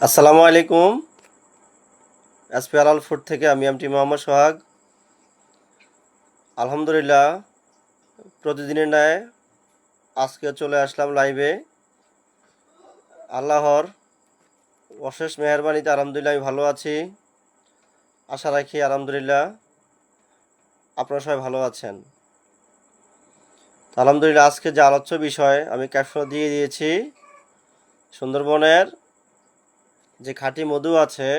আসসালামু আলাইকুম। এসপিআরএল ফুড থেকে আমি এমটি মোহাম্মদ সোহাগ। আলহামদুলিল্লাহ, প্রতিদিনের ন্যায় আজকে চলে আসলাম লাইভে। আল্লাহর অশেষ মেহেরবানিতে আলহামদুলিল্লাহ আমি ভালো আছি। আশা রাখি আলহামদুলিল্লাহ আপনারা সবাই ভালো আছেন। আলহামদুলিল্লাহ, আজকে যে আলোচ্য বিষয় আমি ক্যাপশন দিয়ে দিয়েছি, সুন্দরবনের যে খাঁটি মধু আছে,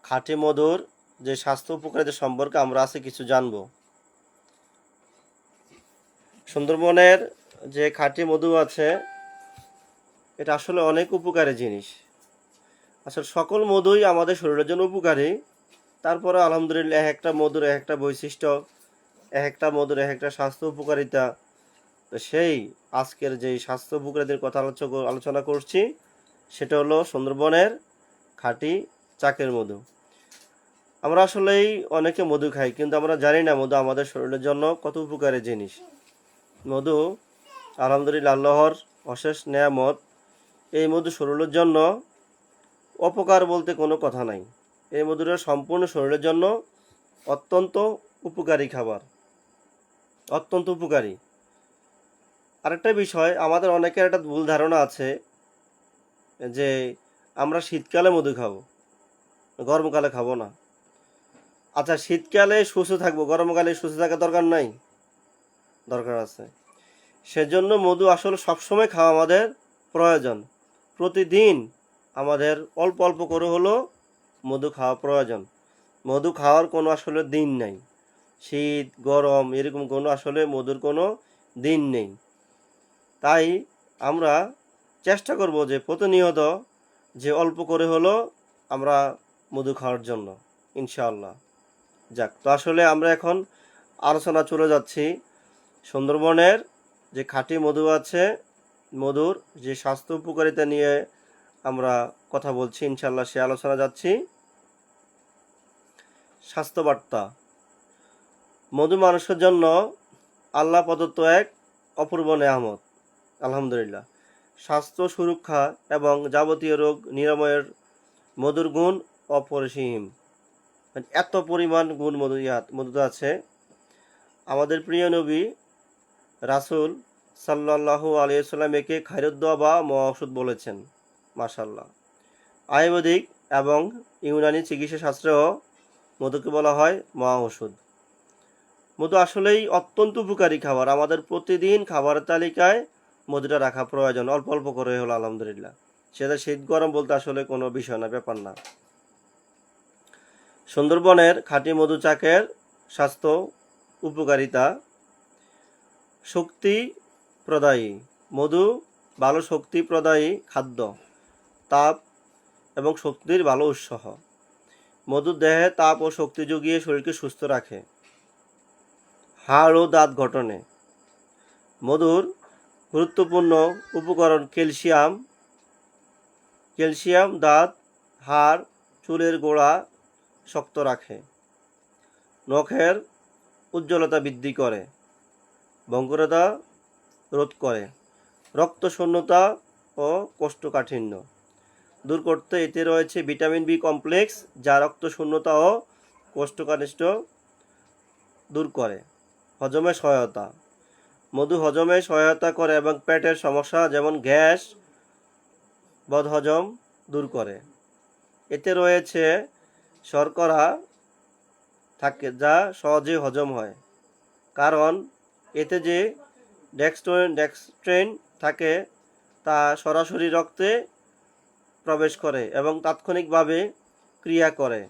খাঁটি মধুর যে স্বাস্থ্য উপকারিতা সম্পর্কে আমরা আজকে কিছু জানবো। সুন্দরবনের যে খাঁটি মধু আছে, এটা আসলে অনেক উপকারী জিনিস। আসলে সকল মধুই আমাদের শরীরের জন্য উপকারী। তারপরে আলহামদুলিল্লাহ এক একটা মধুর এক একটা বৈশিষ্ট্য, এক একটা মধুর এক একটা স্বাস্থ্য উপকারিতা। তো সেই আজকের যেই স্বাস্থ্য উপকারিতার কথা আলোচনা করছি, সেটা হলো সুন্দরবনের খাঁটি চাকের মধু। আমরা আসলেই অনেকে মধু খাই, কিন্তু আমরা জানি না মধু আমাদের শরীরের জন্য কত উপকারী জিনিস। মধু আলহামদুলিল্লাহ আল্লাহর অশেষ নেয়ামত। এই মধু শরীরের জন্য অপকার বলতে কোনো কথা নাই। এই মধুটা সম্পূর্ণ শরীরের জন্য অত্যন্ত উপকারী খাবার, অত্যন্ত উপকারী। আরেকটা বিষয়, আমাদের অনেকের একটা ভুল ধারণা আছে যে আমরা শীতকালে মধু খাবো, গরমকালে খাবো না। আচ্ছা, শীতকালে সুস্থ থাকবো, গরমকালে সুস্থ থাকার দরকার নাই? দরকার আছে। সেজন্য মধু আসলে সবসময় খাওয়া আমাদের প্রয়োজন। প্রতিদিন আমাদের অল্প অল্প করে হলো মধু খাওয়া প্রয়োজন। মধু খাওয়ার কোনো আসলে দিন নাই। শীত গরম এরকম কোনো আসলে মধুর কোনো দিন নেই। তাই আমরা চেষ্টা করব যে প্রতিনিয়ত যে অল্প করে হলো আমরা মধু খাওয়ার জন্য, ইনশাআল্লাহ। যাক, তো আসলে আমরা এখন আলোচনা চলে যাচ্ছি সুন্দরবনের যে খাঁটি মধু আছে, মধুর যে স্বাস্থ্য উপকারিতা নিয়ে আমরা কথা বলছি, ইনশাআল্লাহ সে আলোচনা যাচ্ছি। স্বাস্থ্য বার্তা। মধু মানুষের জন্য আল্লাহ প্রদত্ত এক অপূর্ব নেয়ামত। আলহামদুলিল্লাহ, স্বাস্থ্য সুরক্ষা এবং যাবতীয় রোগ নিরাময়ের মধুর গুণ অপরিসীম। এত পরিমাণ গুণ মধুতে আছে। আমাদের প্রিয় নবী রাসূল সাল্লাল্লাহু আলাইহি ওয়াসাল্লাম একে খায়রুদ্দোয়া বা মহা ওষুধ বলেছেন। মাশাআল্লাহ। আয়ুর্বেদিক এবং ইউনানি চিকিৎসা শাস্ত্রেও মধুকে বলা হয় মহা ওষুধ। মধু আসলেই অত্যন্ত উপকারী খাবার। আমাদের প্রতিদিন খাবারের তালিকায় মধুটা রাখা প্রয়োজন, অল্প অল্প করে হলো আলহামদুলিল্লাহ। সেটা শীত গরম বলতে আসলে কোনো বিষয় না, ব্যাপার না। সুন্দরবনের খাঁটি মধু চাকের স্বাস্থ্য উপকারিতা। শক্তি প্রদায়ী মধু ভালো শক্তি প্রদায়ী খাদ্য, তাপ এবং শক্তির ভালো উৎস। মধু দেহে তাপ ও শক্তি জুগিয়ে শরীরকে সুস্থ রাখে। হাড় ও দাঁত গঠনে মধুর গুরুত্বপূর্ণ উপকরণ ক্যালসিয়াম। ক্যালসিয়াম দাঁত, হাড়, চুলের গোড়া শক্ত রাখে। নখের উজ্জ্বলতা বৃদ্ধি করে। বঙ্গরতা রোধ করে। রক্ত শূন্যতা ও কোষ্ঠকাঠিন্য দূর করতে এতে রয়েছে ভিটামিন বি কমপ্লেক্স, যা রক্ত শূন্যতা ও কোষ্ঠকাঠিন্য দূর করে। হজমে সহায়তা। মধু হজমে সহায়তা করে এবং পেটের সমস্যা যেমন গ্যাস, বদহজম দূর করে। এতে রয়েছে শর্করা থাকে, যা সহজে হজম হয়, কারণ এতে যে ডেক্সট্রেন থাকে তা সরাসরি রক্তে প্রবেশ করে এবং তাৎক্ষণিকভাবে ক্রিয়া করে।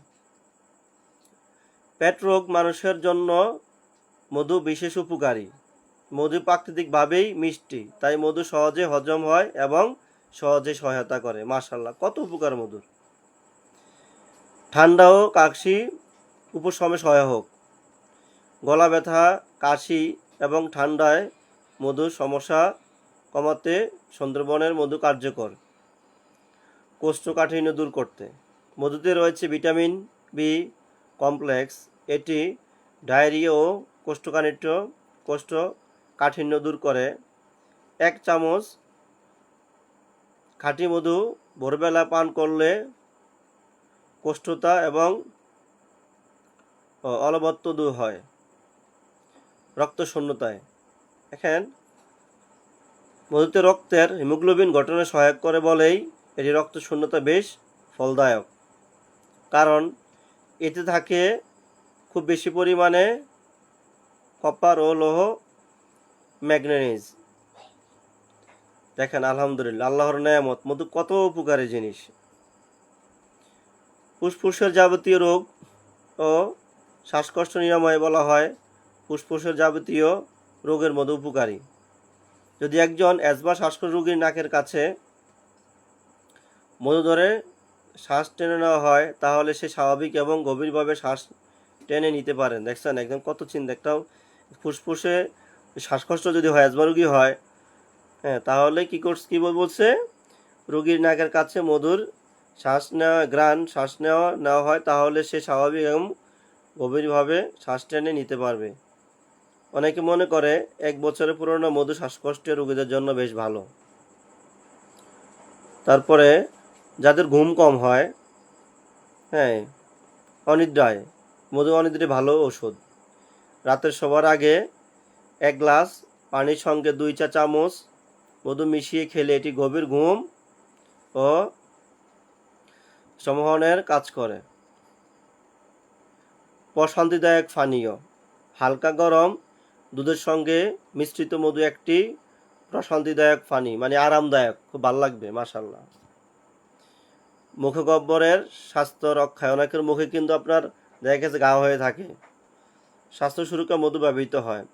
পেট রোগ মানুষের জন্য মধু বিশেষ উপকারী। মধু প্রাকৃতিকভাবেই মিষ্টি, তাই মধু সহজে হজম হয় এবং সহজে সহায়তা করে। মাশাআল্লাহ, কত উপকার মধুর। ঠান্ডা ও কাশি উপশমে সহায়ক। গলা ব্যথা, কাশি এবং ঠান্ডায় মধুর সমস্যা কমাতে সুন্দরবনের মধু কার্যকর। কোষ্ঠকাঠিন্য দূর করতে মধুতে রয়েছে ভিটামিন বি কমপ্লেক্স। এটি ডায়রিয়া ও কোষ্ঠকাঠিন্য দূর করে। 1 চামচ খাঁটি মধু ভোরবেলা পান করলে কোষ্ঠতা এবং অলবত্ব দূর হয়। রক্ত শূন্যতায় এখন মধুতে রক্তের হিমোগ্লোবিন গঠনে সহায়ক করে বলেই এটি রক্ত শূন্যতা বেশ ফলদায়ক, কারণ এতে থাকে খুব বেশি পরিমাণে কপার ও লৌহ, ম্যাগনেনিজ। দেখেন আলহামদুলিল্লাহ, আল্লাহর নেয়ামত, মধু কত উপকারী জিনিস। ফুসফুসের যাবতীয় রোগ ও শ্বাসকষ্ট নিরাময়ে বলা হয় ফুসফুসের যাবতীয় রোগের মধ্যে উপকারী। যদি একজন অ্যাজমা শ্বাসকষ্ট রোগীর নাকের কাছে মধু ধরে শ্বাস টেনে নেওয়া হয়, তাহলে সে স্বাভাবিক এবং গভীরভাবে শ্বাস টেনে নিতে পারেন। দেখছেন একদম কত চিন্তা, একটাও ফুসফুসে শ্বাসকষ্ট যদি হয়, অ্যাজমা রোগী হয়, হ্যাঁ, তাহলে কী বলছে, রোগীর নাকের কাছে মধুর শ্বাস নেওয়া হয়, তাহলে সে স্বাভাবিক এবং গভীরভাবে শ্বাস টেনে নিতে পারবে। অনেকে মনে করে 1 বছরের পুরনো মধু শ্বাসকষ্টের রোগীদের জন্য বেশ ভালো। তারপরে যাদের ঘুম কম হয়, হ্যাঁ, অনিদ্রায়, মধু অনিদ্রায় ভালো ওষুধ। রাতের শোবার আগে 1 গ্লাস পানির সঙ্গে 2 চা চামচ মধু মিশিয়ে খেলে এটি গভীর ঘুম ও সম্মোহনের কাজ করে। প্রশান্তিদায়ক পানীয়, হালকা গরম দুধের সঙ্গে মিশ্রিত মধু একটি প্রশান্তিদায়ক পানীয়, মানে আরামদায়ক, খুব ভালো লাগবে মাশাআল্লাহ। মুখগহ্বরের স্বাস্থ্য রক্ষায়, অনেকের মুখে কিন্তু আপনার দেখা গেছে ঘা হয়ে থাকে, স্বাস্থ্য সুরক্ষা মধু ব্যবহৃত হয়।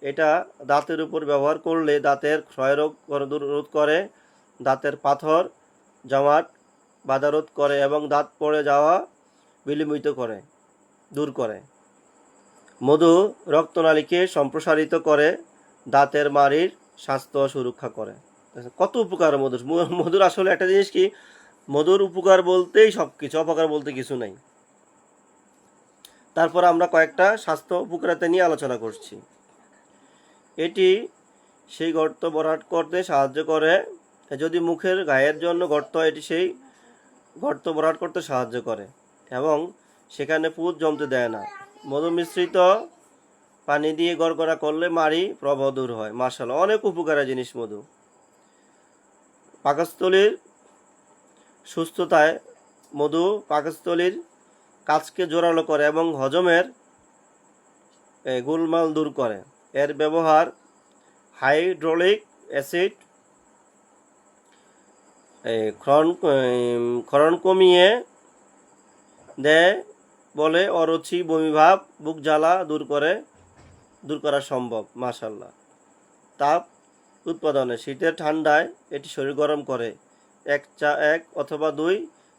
এটা দাঁতের উপর ব্যবহার করলে দাঁতের ক্ষয়রোগ রোধ করে, দাঁতের পাথর জমাট বাধা রোধ করে এবং দাঁত পড়ে যাওয়া বিলম্বিত করে, দূর করে। মধু রক্তনালীকে সম্প্রসারিত করে, দাঁতের মাড়ির স্বাস্থ্য সুরক্ষা করে। কত উপকার মধুর। মধুর আসলে একটা জিনিস কি, মধুর উপকার বলতেই সব কিছু, অপকার বলতে কিছু নাই। তারপর আমরা কয়েকটা স্বাস্থ্য উপকারিতা নিয়ে আলোচনা করছি। এটি সেই গর্ত ভরাট করতে সাহায্য করে। যদি মুখের গায়ের জন্য গর্ত, এটি সেই গর্ত ভরাট করতে সাহায্য করে এবং সেখানে পুঁজ জমতে দেয় না। মধু মিশ্রিত পানি দিয়ে গড়গড়া করলে মাড়ি প্রবাহ দূর হয়। মাশাআল্লাহ, অনেক উপকারী জিনিস মধু। পাকস্থলীর সুস্থতায় মধু পাকস্থলীর কাজকে জোরালো করে এবং হজমের গোলমাল দূর করে। এর ব্যবহার হাইড্রোলিক অ্যাসিড ক্ষরণ কমিয়ে দেয় বলে অরুচি, বমিভাব, বুক জ্বালা দূর করা সম্ভব। মাশাআল্লাহ। তাপ উৎপাদনে, শীতের ঠান্ডায় এটি শরীর গরম করে। 1 অথবা 2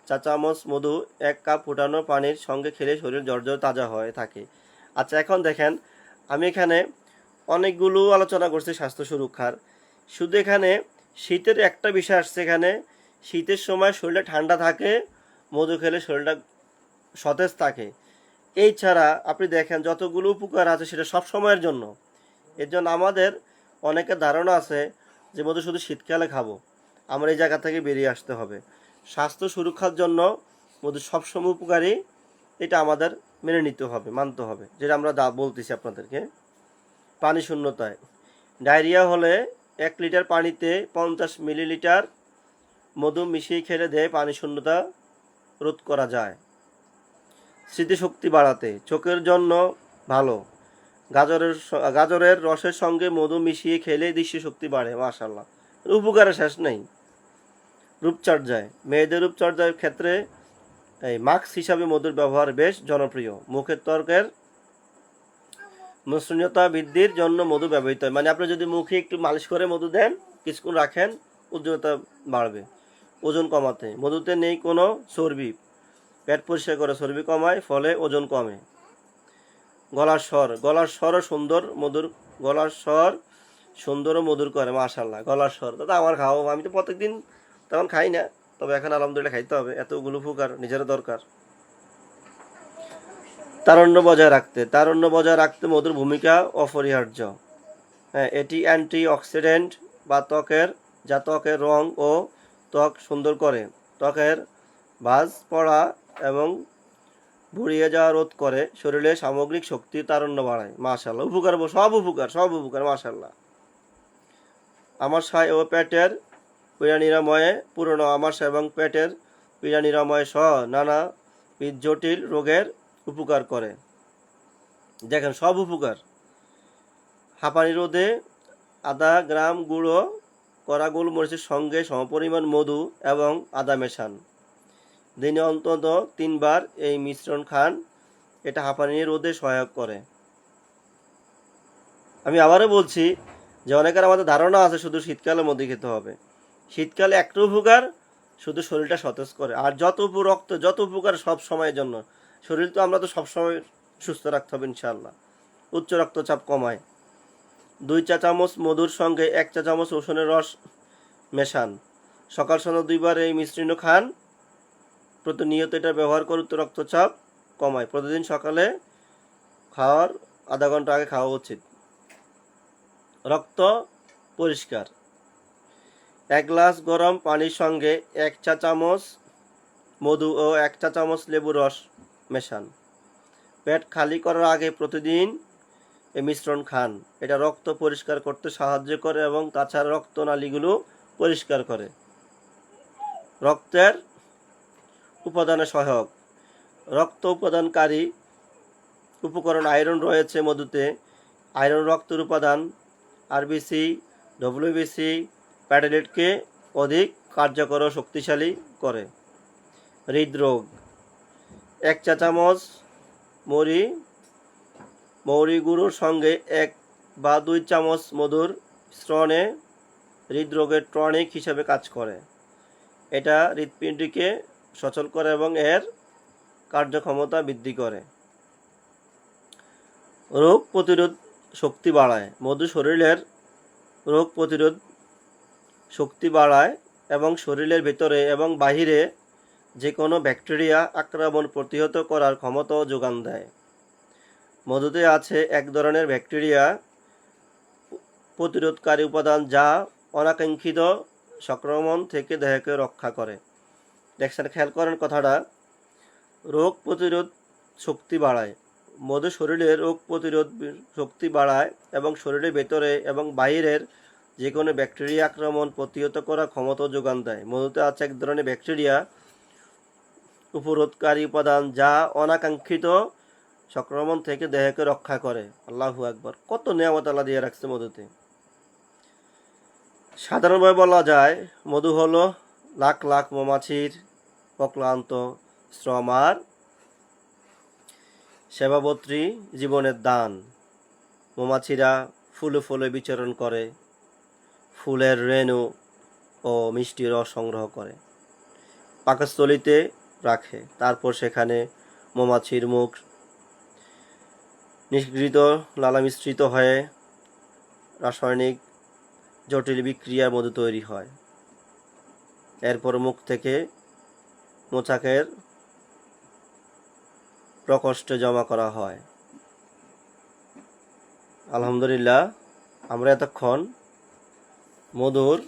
চা চামচ মধু 1 কাপ ফুটানো পানির সঙ্গে খেলে শরীর ঝরঝরে তাজা হয়ে থাকে। আচ্ছা, এখন দেখেন, আমি এখানে অনেকগুলো আলোচনা করছি স্বাস্থ্য সুরক্ষার। শুধু এখানে শীতের একটা বিষয় আসছে, এখানে শীতের সময় শরীরটা ঠান্ডা থাকে, মধু খেলে শরীরটা সতেজ থাকে। এই ছাড়া আপনি দেখেন যতগুলো উপকার আছে সেটা সব সময়ের জন্য। এর জন্য আমাদের অনেকের ধারণা আছে যে মধু শুধু শীতকালে খাবো। আমরা এই জায়গা থেকে বেরিয়ে আসতে হবে। স্বাস্থ্য সুরক্ষার জন্য মধু সবসময় উপকারী, এটা আমাদের মেনে নিতে হবে, মানতে হবে, যেটা আমরা বলতেছি আপনাদেরকে। পানি শূন্যতায়, ডায়রিয়া হলে 1 লিটার পানিতে 50 মিলিলিটার মধু মিশিয়ে খেলে দেয় পানি শূন্যতা রোধ করা যায়। স্মৃতিশক্তি বাড়াতে, চোখের জন্য ভালো। গাজরের রসের সঙ্গে মধু মিশিয়ে খেলে দৃষ্টিশক্তি বাড়ে। মাশাআল্লাহ, উপকারের শেষ নেই। রূপচর্চায়, মেয়েদের রূপচর্চার ক্ষেত্রে এই মাস্ক হিসাবে মধুর ব্যবহার বেশ জনপ্রিয়। মুখের ত্বকের মসৃণতা বৃদ্ধির জন্য মধু ব্যবহৃত হয়। মানে আপনি যদি মুখে একটু মালিশ করে মধু দেন, কিছুক্ষণ রাখেন, উজ্জ্বলতা বাড়বে। ওজন কমাতে, মধুতে নেই কোনো চর্বি, পেট পরিষ্কার করে চর্বি কমায়, ফলে ওজন কমে। গলার স্বরও সুন্দর, গলার স্বর সুন্দর ও মধুর করে। মাশাআল্লাহ, গলার স্বর দাদা আমার খাও, আমি তো প্রত্যেকদিন তেমন খাই না, তবে এখন আলহামদুলিল্লাহ খাইতে হবে, এতগুলো উপকার নিজের দরকার। তারুণ্য বজায় রাখতে মধুর ভূমিকা অপরিহার্য। হ্যাঁ, এটি অ্যান্টি অক্সিডেন্ট যা ত্বকের রং ও ত্বক সুন্দর করে, ত্বকের ভাঁজ পড়া এবং ভুড়িয়ে যাওয়া রোধ করে, শরীরে সামগ্রিক শক্তি তারুণ্য বাড়ায়। মাশাআল্লাহ, উপকার সব উপকার মাশাআল্লাহ। আমাশয় ও পেটের পীড়া নিরাময়ে, পুরনো আমাশয় এবং পেটের পীড়া নিরাময় সহ নানাবিধ জটিল রোগের উপকার করে। দেখেন সব উপকার। হাঁপানি রোধে আধা গ্রাম গুঁড়ো করা গোলমরিচের সঙ্গে সমপরিমাণ মধু এবং আদা মেশান। দিনে অন্তত 3 বার এই মিশ্রণ খান। এটা হাঁপানি রোধে সহায়ক করে। আমি আবারও বলছি যে অনেকের আমাদের ধারণা আছে শুধু শীতকালে মধু খেতে হবে। শীতকালে একটা উপকার, শুধু শরীরটা সতেজ করে। আর যত উপকার সব সময়ের জন্য। শরীর তো আমরা তো সবসময় সুস্থ রাখতে হবে ইনশাআল্লাহ। উচ্চ রক্তচাপ কমায়। 2 চা চামচ মধুর সঙ্গে 1 চা চামচ রসুনের রস মেশান। সকাল সন্ধ্যা 2 বার এই মিশ্রণ খান। প্রতিনিয়ত এটা ব্যবহার করে উচ্চ রক্তচাপ কমায়। প্রতিদিন সকালে খাওয়ার আধা ঘন্টা আগে খাওয়া উচিত। রক্ত পরিষ্কার। 1 গ্লাস গরম পানির সঙ্গে 1 চা চামচ মধু ও 1 চা চামচ লেবুর রস মেশান। পেট খালি করার আগে প্রতিদিন এই মিশ্রণ খান। এটা রক্ত পরিষ্কার করতে সাহায্য করে এবং তাছাড়া রক্তনালীগুলো পরিষ্কার করে। রক্তের উপাদানে সহায়ক। রক্ত উপাদানকারী উপকরণ আয়রন রয়েছে মধুতে। আয়রন রক্তের উপাদান। আরবিসি, ডব্লিউবিসি প্যাটেলেটকে অধিক কার্যকর ও শক্তিশালী করে। হৃদরোগ। 1 চা চামচ মৌরি গুঁড়োর সঙ্গে 1 বা 2 চামচ মধুর মিশ্রণে হৃদরোগের টনিক হিসেবে কাজ করে। এটা হৃৎপিণ্ডকে সচল করে এবং এর কার্যক্ষমতা বৃদ্ধি করে। রোগ প্রতিরোধ শক্তি বাড়ায়। মধু শরীরের রোগ প্রতিরোধ শক্তি বাড়ায় এবং শরীরের ভেতরে এবং বাহিরে যে কোনো ব্যাকটেরিয়া আক্রমণ প্রতিহত করার ক্ষমতাও যোগান দেয়। মধুতে আছে এক ধরনের ব্যাকটেরিয়া প্রতিরোধকারী উপাদান যা অনাকাঙ্ক্ষিত সংক্রমণ থেকে দেহকে রক্ষা করে। দেখছেন, খেয়াল করেন কথাটা। রোগ প্রতিরোধ শক্তি বাড়ায়। মধু শরীরের রোগ প্রতিরোধ শক্তি বাড়ায় এবং শরীরের ভেতরে এবং বাইরের যে কোনো ব্যাকটেরিয়া আক্রমণ প্রতিহত করার ক্ষমতা যোগান দেয়। মধুতে আছে এক ধরনের ব্যাকটেরিয়া উপরোধকারী উপাদান যা অনাকাঙ্ক্ষিত সংক্রমণ থেকে দেহকে রক্ষা করে। আল্লাহু আকবার, কত নিয়ামত আল্লাহ দিয়ে রাখছে মধুতে। সাধারণভাবে বলা যায় মধু হলো লাখ লাখ মৌমাছির অক্লান্ত শ্রম আর সেবাবত্রী জীবনের দান। মৌমাছিরা ফুলে ফুলে বিচরণ করে, ফুলের রেণু ও মিষ্টি রস সংগ্রহ করে, পাকস্থলীতে রাখে। তারপর সেখানে মৌমাছির মুখ নিষ্কৃত লালা মিশ্রিত হয়ে রাসায়নিক জটিল বিক্রিয়ার মধু তৈরি হয়। এরপর মুখ থেকে মোচাকের প্রকোষ্ঠে জমা করা হয়। আলহামদুলিল্লাহ, আমরা এতক্ষণ মধুর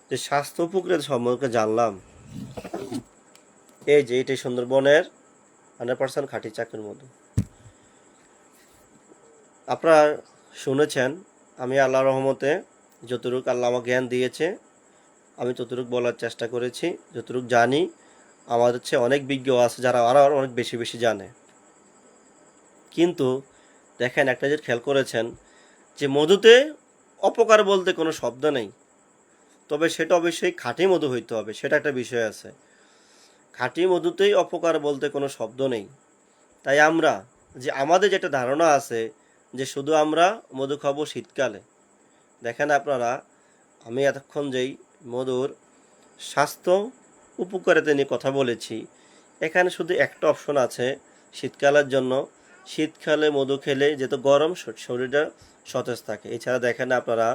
যে স্বাস্থ্য উপকার সম্পর্কে জানলাম। এই যে এটি সুন্দরবনের 100% খাঁটি চাকের মধু। আপনারা শুনেছেন, আমি আল্লাহর রহমতে যতটুকু আল্লাহ আমাকে জ্ঞান দিয়েছে আমি ততটুকু বলার চেষ্টা করেছি। যতটুকু জানি, আমাদের চেয়ে অনেক বিজ্ঞ আছে যারা আরও অনেক বেশি বেশি জানে। কিন্তু দেখেন, একটা যে খেয়াল করেছেন যে মধুতে অপকার বলতে কোনো শব্দ নেই, তবে সেটা অবশ্যই খাঁটি মধু হইতে হবে, সেটা একটা বিষয় আছে। খাঁটি মধুতেই অপকার বলতে কোনো শব্দ নেই। তাই আমরা যে আমাদের যেটা ধারণা আছে যে শুধু আমরা মধু খাবো শীতকালে, দেখেন আপনারা, আমি এতক্ষণ যেই মধুর স্বাস্থ্য উপকারিতা নিয়ে কথা বলেছি, এখানে শুধু একটা অপশন আছে শীতকালের জন্য। শীতকালে মধু খেলে যেহেতু গরম, শরীরটা সতেজ থাকে। এছাড়া দেখেন আপনারা,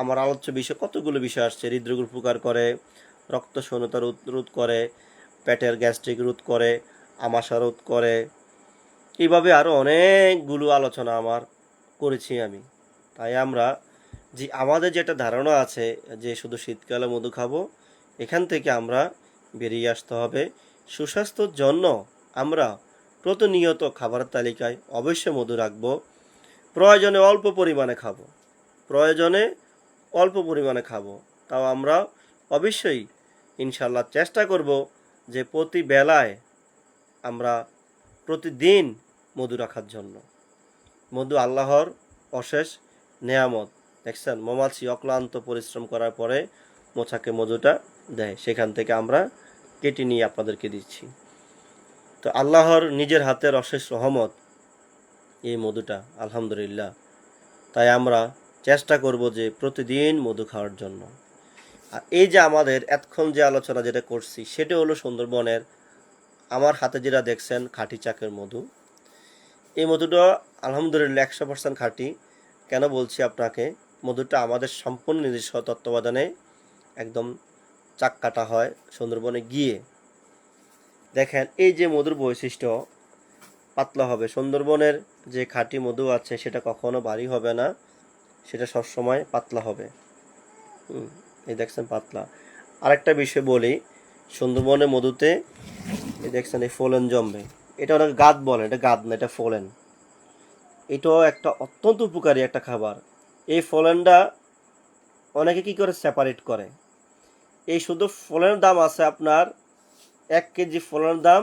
আমার আলোচ্য বিষয় কতগুলো বিষয় আসছে। হৃদরোগ উপকার করে, রক্ত শূন্যতা রোধ করে, পেটের গ্যাস্ট্রিক রোধ করে, আমাশা রোধ করে, এইভাবে আরও অনেকগুলো আলোচনা আমার করেছি আমি। তাই আমরা যে আমাদের যেটা ধারণা আছে যে শুধু শীতকালে মধু খাবো, এখান থেকে আমরা বেরিয়ে আসতে হবে। সুস্বাস্থ্যর জন্য আমরা প্রতিনিয়ত খাবারের তালিকায় অবশ্যই মধু রাখব। প্রয়োজনে অল্প পরিমাণে খাবো, প্রয়োজনে অল্প পরিমাণে খাবো। তাও আমরা অবশ্যই ইনশাল্লাহ চেষ্টা করব যে প্রতি বেলায় আমরা প্রতিদিন মধু রাখার জন্য। মধু আল্লাহর অশেষ নেয়ামত। দেখছেন, মৌমাছি অক্লান্ত পরিশ্রম করার পরে মোছাকে মধুটা দেয়, সেখান থেকে আমরা কেটে নিয়ে আপনাদেরকে দিচ্ছি। তো আল্লাহর নিজের হাতের অশেষ রহমত এই মধুটা, আলহামদুলিল্লাহ। তাই আমরা চেষ্টা করব যে প্রতিদিন মধু খাওয়ার জন্য। আর এই যে আমাদের এতক্ষণ যে আলোচনা যেটা করছি সেটা হলো সুন্দরবনের, আমার হাতে যেটা দেখছেন খাঁটি চাকের মধু। এই মধুটা আলহামদুলিল্লাহ 100% খাঁটি। কেন বলছি আপনাকে, মধুটা আমাদের সম্পূর্ণ নিজস্ব তত্ত্বাবধানে একদম চাক কাটা হয় সুন্দরবনে গিয়ে। দেখেন এই যে মধুর বৈশিষ্ট্য, পাতলা হবে। সুন্দরবনের যে খাঁটি মধু আছে সেটা কখনো ভারী হবে না, সেটা সবসময় পাতলা হবে। এই দেখছেন পাতলা। আরেকটা বিষয় বলি, সুন্দরবনের মধুতে এই দেখছেন এই ফোলেন জমবে। এটা অনেক গাদ বলে, এটা গাদ না, এটা ফোলেন। এটাও একটা অত্যন্ত উপকারী একটা খাবার। এই ফোলেনটা অনেকে কি করে সেপারেট করে। এই শুধু ফোলেনের দাম আছে আপনার 1 কেজি ফোলেনের দাম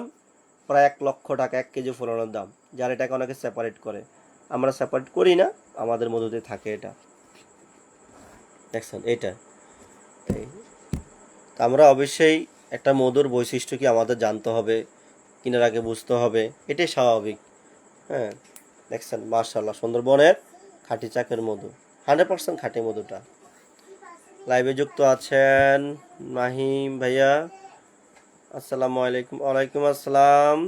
প্রায় 1 লক্ষ টাকা। 1 কেজি ফোলেনের দাম, যার এটাকে অনেকে সেপারেট করে। আমরা সেপারেট করি না, আমাদের মধুতে থাকে এটা। দেখছেন এটা। আমরা অবশ্যই একটা মধুর বৈশিষ্ট্য কি আমাদের জানতে হবে, কেনার আগে বুঝতে হবে, এটাই স্বাভাবিক। হ্যাঁ, দেখছেন মাশাআল্লাহ সুন্দরবনের খাঁটি চাকের মধু, 100% খাঁটি মধুটা। লাইভে যুক্ত আছেন মাহিম ভাইয়া, আসসালামু আলাইকুম। ওয়ালাইকুম আসসালাম।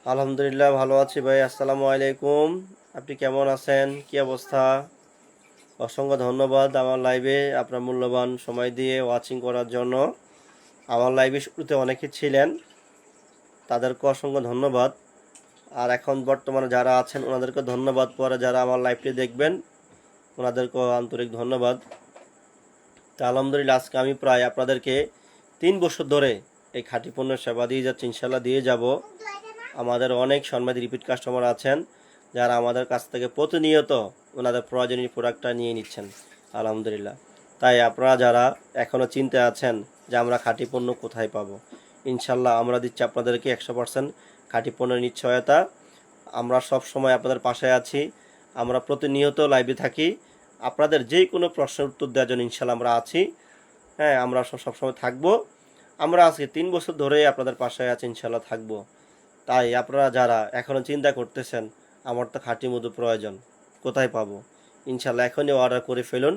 আলহামদুলিল্লাহ ভালো আছি ভাই, আসসালামু আলাইকুম। আপনি কেমন আছেন, কি অবস্থা? অসংখ্য ধন্যবাদ আমার লাইভে আপনার মূল্যবান সময় দিয়ে ওয়াচিং করার জন্য। আমার লাইভে শুরুতে অনেকে ছিলেন, তাদেরকে অসংখ্য ধন্যবাদ। আর এখন বর্তমানে যারা আছেন ওনাদেরকে ধন্যবাদ। পরে যারা আমার লাইভটি দেখবেন ওনাদেরকেও আন্তরিক ধন্যবাদ। তা আলহামদুলিল্লাহ আজকে আমি প্রায় আপনাদেরকে 3 বছর ধরে এই খাঁটি পণ্যের সেবা দিয়ে যাচ্ছি, ইনশাল্লাহ দিয়ে যাব। আমাদের অনেক সম্মানিত রিপিট কাস্টমার আছেন যারা আমাদের কাছ থেকে প্রতিনিয়ত ওনাদের প্রয়োজনীয় প্রোডাক্টটা নিয়ে নিচ্ছেন, আলহামদুলিল্লাহ। তাই আপনারা যারা এখনও চিন্তা আছেন যে আমরা খাঁটি পণ্য কোথায় পাবো, ইনশাল্লাহ আমরা দিচ্ছি আপনাদেরকে 100% খাঁটি পণ্যের নিশ্চয়তা। আমরা সব সময় আপনাদের পাশে আছি, আমরা প্রতিনিয়ত লাইভে থাকি। আপনাদের যে কোনো প্রশ্নের উত্তর দেওয়ার জন্য ইনশাল্লাহ আমরা আছি। হ্যাঁ, আমরা সবসময় থাকবো। আমরা আজকে 3 বছর ধরে আপনাদের পাশে আছি, ইনশাল্লাহ থাকবো। তাই আপনারা যারা এখনও চিন্তা করতেছেন আমার তো খাঁটি মধু প্রয়োজন, কোথায় পাবো, ইনশাল্লাহ এখনই অর্ডার করে ফেলুন।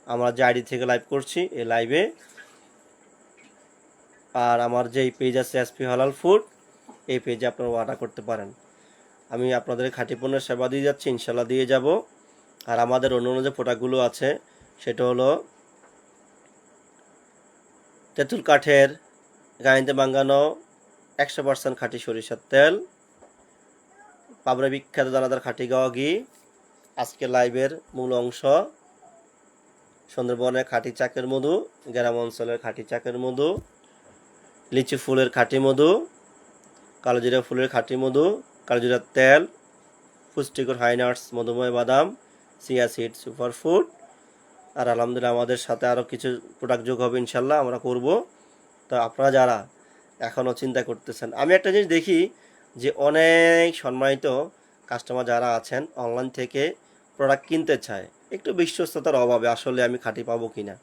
আমরা যে আইডি থেকে লাইভ করছি এই লাইভে, আর আমার যেই পেজ আছে এসপি হালাল ফুড, এই পেজে আপনারা অর্ডার করতে পারেন। আমি আপনাদের খাঁটি পণ্যের সেবা দিয়ে যাচ্ছি, ইনশাল্লাহ দিয়ে যাব। আর আমাদের অন্য অন্য যে প্রোডাক্টগুলো আছে সেটা হলো তেঁতুল কাঠের গাড়িতে বাঙ্গানো 100% খাঁটি সরিষার তেল, পাবনা বিখ্যাত দানাদার খাঁটি গাওয়া ঘি, আজকে লাইভের মূল অংশ সুন্দরবনের খাঁটি চাকের মধু, গ্রাম অঞ্চলের খাঁটি চাকের মধু, লিচু ফুলের খাঁটি মধু, কালোজিরা ফুলের খাঁটি মধু, কালোজিরার তেল, পুষ্টিকর হাইনাটস মধুময় বাদাম, চিয়া সিড সুপার ফুড। আর আলহামদুলিল্লাহ আমাদের সাথে আরও কিছু প্রোডাক্ট যোগ হবে, ইনশাল্লাহ আমরা করব। তো আপনারা যারা এখনও চিন্তা করতেছেন, আমি একটা জিনিস দেখি যে অনেক সম্মানিত কাস্টমার যারা আছেন অনলাইন থেকে প্রোডাক্ট কিনতে চায় একটু বিশ্বস্ততার অভাবে, আসলে আমি খাঁটি পাবো কিনা।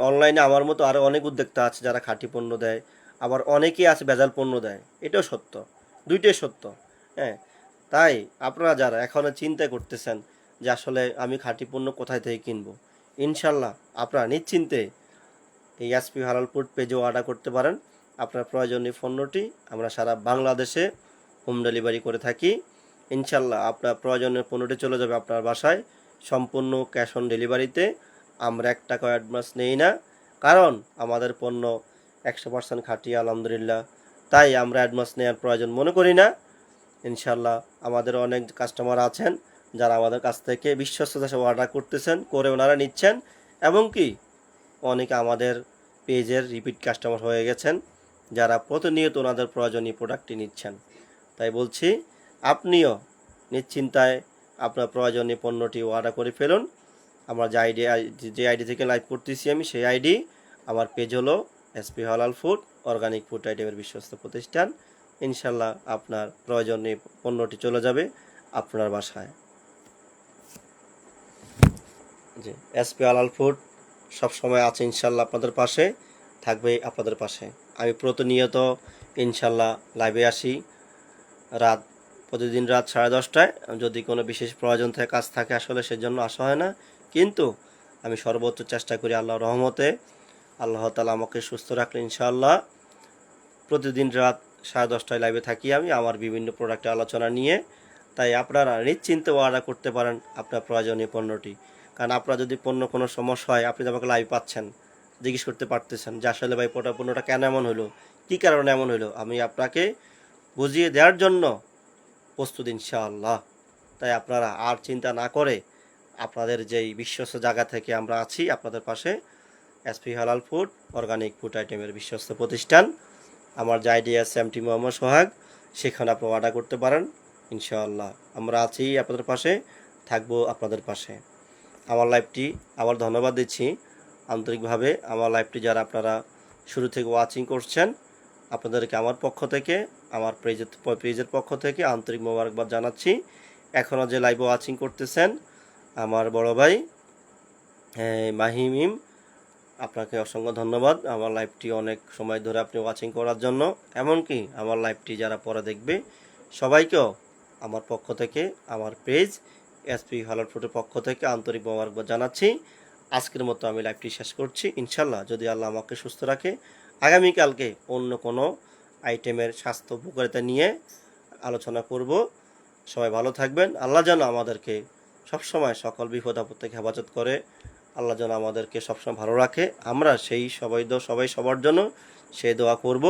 অনলাইনে আমার মতো আরও অনেক উদ্যোক্তা আছে যারা খাঁটি পণ্য দেয়, আবার অনেকেই আছে ভেজাল পণ্য দেয়, এটাও সত্য, দুইটাই সত্য। হ্যাঁ, তাই আপনারা যারা এখনও চিন্তা করতেছেন যে আসলে আমি খাঁটি পণ্য কোথায় থেকে কিনবো, ইনশাল্লাহ আপনারা নিশ্চিন্তে এই এসপি হালাল ফুড পেজেও অর্ডার করতে পারেন। আপনার প্রয়োজনীয় পণ্যটি আমরা সারা বাংলাদেশে হোম ডেলিভারি করে থাকি। ইনশাল্লাহ আপনার প্রয়োজনীয় পণ্যটি চলে যাবে আপনার বাসায় সম্পূর্ণ ক্যাশ অন ডেলিভারিতে। আমরা 1 টাকা অ্যাডভান্স নেই না, কারণ আমাদের পণ্য 100% খাঁটি, আলহামদুলিল্লাহ। তাই আমরা অ্যাডভান্স নেওয়ার প্রয়োজন মনে করি না। ইনশাল্লাহ আমাদের অনেক কাস্টমার আছেন যারা আমাদের কাছ থেকে বিশ্বস্ততার সাথে অর্ডার করতেছেন, করে ওনারা নিচ্ছেন, এবং কি অনেকে আমাদের পেজের রিপিট কাস্টমার হয়ে গেছেন, যারা প্রতিনিয়ত ওনাদের প্রয়োজনীয় প্রোডাক্টটি নিচ্ছেন। তাই বলছি, আপনিও নিশ্চিন্তায় আপনার প্রয়োজনীয় পণ্যটি অর্ডার করে ফেলুন। আমার যে আইডি থেকে লাইভ করতেছি আমি, সেই আইডি, আমার পেজ হলো এসপি হালাল ফুড, অর্গানিক ফুড আইটেমের বিশ্বস্ত প্রতিষ্ঠান। ইনশাল্লাহ আপনার প্রয়োজনীয় পণ্যটি চলে যাবে আপনার বাসায়। জি, এসপি হালাল ফুড সবসময় আছে ইনশাল্লাহ, আপনাদের পাশে থাকবে, আপনাদের পাশে। আমি প্রতিনিয়ত ইনশাল্লাহ লাইভে আসি প্রতিদিন রাত 10:30টায়। যদি কোনো বিশেষ প্রয়োজন থাকে, কাজ থাকে, আসলে সেজন্য আসা হয় না, কিন্তু আমি সর্বোচ্চ চেষ্টা করি আল্লাহর রহমতে। আল্লাহ তাআলা আমাকে সুস্থ রাখলে ইনশাআল্লাহ প্রতিদিন রাত 10:30টায় লাইভে থাকি আমি, আমার বিভিন্ন প্রোডাক্টের আলোচনা নিয়ে। তাই আপনারা নিশ্চিন্তে অর্ডার করতে পারেন আপনার প্রয়োজনীয় পণ্যটি। কারণ আপনার যদি কোনো সমস্যা হয়, আপনি আমাকে লাইভ পাচ্ছেন, জিজ্ঞেস করতে পারতেছেন যে আসলে ভাই পণ্যটা কেন এমন হলো, কী কারণে এমন হলো, আমি আপনাকে বুঝিয়ে দেওয়ার জন্য প্রস্তুত ইনশাআল্লাহ। তাই আপনারা আর চিন্তা না করে, আপনাদের যেই বিশ্বস্ত জায়গা থেকে আমরা আছি আপনাদের পাশে, এসপি হালাল ফুড, অর্গানিক ফুড আইটেমের বিশ্বস্ত প্রতিষ্ঠান। আমার যে আইডি আছে এমটি মোহাম্মদ সোহাগ, সেখানে আপনি অর্ডার করতে পারেন ইনশাআল্লাহ। আমরা আছি আপনাদের পাশে, থাকবো আপনাদের পাশে। আমার লাইভটি আবার ধন্যবাদ দিচ্ছি আন্তরিকভাবে। আমার লাইভটি যারা আপনারা শুরু থেকে ওয়াচিং করছেন, আপনাদেরকে আমার পক্ষ থেকে, আমার পেজের পক্ষ থেকে আন্তরিক মোবারকবাদ জানাচ্ছি। এখনও যে লাইভ ওয়াচিং করতেছেন আমার বড় ভাই মাহিমিম, আপনাকে অসংখ্য ধন্যবাদ। আমার লাইভটি অনেক সময় ধরে আপনি ওয়াচিং করার জন্য, এমনকি আমার লাইভটি যারা পরে দেখবে সবাইকেও আমার পক্ষ থেকে, আমার পেজ এসপি হালাল ফুডের পক্ষ থেকে আন্তরিক মোবারকবাদ জানাচ্ছি। আজকের মতো আমি লাইভটি শেষ করছি। ইনশাল্লাহ যদি আল্লাহ আমাকে সুস্থ রাখে, আগামীকালকে অন্য কোনো আইটেমের স্বাস্থ্য উপকারিতা নিয়ে আলোচনা করব। সবাই ভালো থাকবেন। আল্লাহ যেন আমাদেরকে সবসময় সকল বিপদ আপদ থেকে হেফাজত করে, আল্লাহ যেন আমাদেরকে সবসময় ভালো রাখে, আমরা সবাই সবার জন্য সেই দোয়া করব।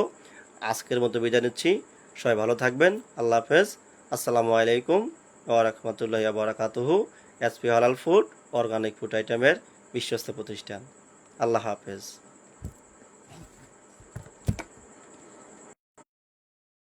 আজকের মতো বিদায় নিচ্ছি। সবাই ভালো থাকবেন। আল্লাহ হাফেজ। আসসালামু আলাইকুম ওয়া রাহমাতুল্লাহি ওয়া বারাকাতুহু। এসপি হালাল ফুড, অর্গানিক ফুড আইটেমের বিশ্বস্ত প্রতিষ্ঠান। আল্লাহ হাফেজ।